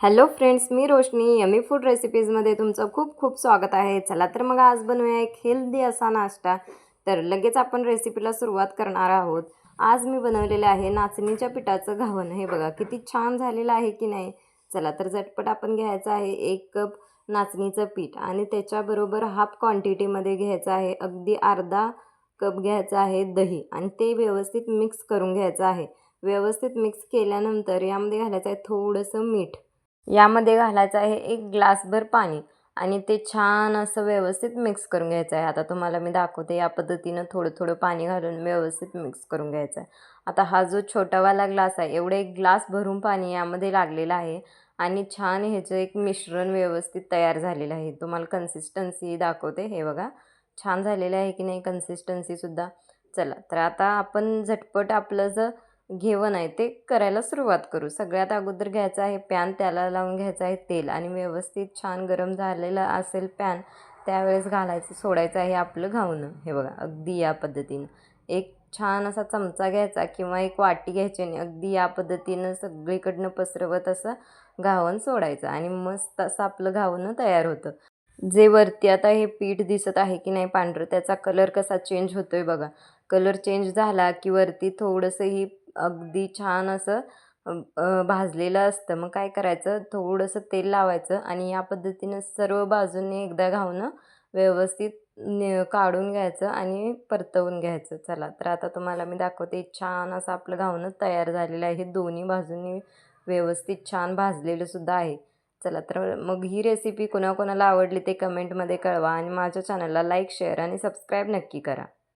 Hello friends, मी रोशनी yummy food रेसिपीजमध्ये तुमचं खूप खूप स्वागत आहे. चला तर मग आज बनवूया एक हेल्दी असा नाश्ता. तर लगेच आपण रेसिपीला सुरुवात करणार आहोत. आज मी बनवलेले आहे नाचणीच्या पिठाचं घावण. हे बघा किती छान झालेलं आहे की नाही. चला तर झटपट आपण घ्यायचं आहे 1 कप नाचणीचं पीठ आणि त्याच्याबरोबर हाफ क्वांटिटीमध्ये घ्यायचं आहे, अगदी अर्धा कप घ्यायचं आहे दही आणि ते व्यवस्थित मिक्स करून घ्यायचं आहे. व्यवस्थित मिक्स केल्यानंतर यामध्ये घालायचं आहे थोडंसं मीठ. यामध्ये घालायचं आहे 1 ग्लासभर पाणी आणि ते छान असं व्यवस्थित मिक्स करून घ्यायचं आहे. आता तुम्हाला मी दाखवते या पद्धतीनं थोडं थोडं पाणी घालून व्यवस्थित मिक्स करून घ्यायचं आहे. आता हा जो छोटावाला ग्लास आहे, एवढं 1 ग्लास भरून पाणी यामध्ये लागलेलं आहे आणि छान ह्याचं एक मिश्रण व्यवस्थित तयार झालेलं आहे. तुम्हाला कन्सिस्टन्सी दाखवते. हे बघा छान झालेलं आहे की नाही कन्सिस्टन्सीसुद्धा. चला तर आता आपण झटपट आपलं घेवण आहे ते करायला सुरुवात करू. सगळ्यात अगोदर घ्यायचं आहे पॅन, त्याला लावून घ्यायचं आहे तेल आणि व्यवस्थित छान गरम झालेलं असेल पॅन त्यावेळेस सोडायचं आहे आपलं घावणं. हे बघा अगदी या पद्धतीनं एक छान असा चमचा घ्यायचा किंवा एक वाटी घ्यायची आणि अगदी या पद्धतीनं सगळीकडनं पसरवत असं घावण सोडायचं आणि मस्त असं आपलं घावणं तयार होतं. जे वरती आता हे पीठ दिसत आहे की नाही पांढरं, त्याचा कलर कसा चेंज होतोय बघा. कलर चेंज झाला की वरती थोडंसं ही अगदी छान असं भाजलेलं असतं. मग काय करायचं, थोडंसं तेल लावायचं आणि या पद्धतीनं सर्व बाजूंनी एकदा घावणं व्यवस्थित काढून घ्यायचं आणि परतवून घ्यायचं. चला तर आता तुम्हाला मी दाखवते. छान असं आपलं घावणं तयार झालेलं आहे. दोन्ही बाजूंनी व्यवस्थित छान भाजलेलं सुद्धा आहे. चला तर मग ही रेसिपी कोणाकोणाला आवडली ते कमेंटमध्ये कळवा आणि माझ्या चॅनलला लाईक, शेअर आणि सबस्क्राईब नक्की करा.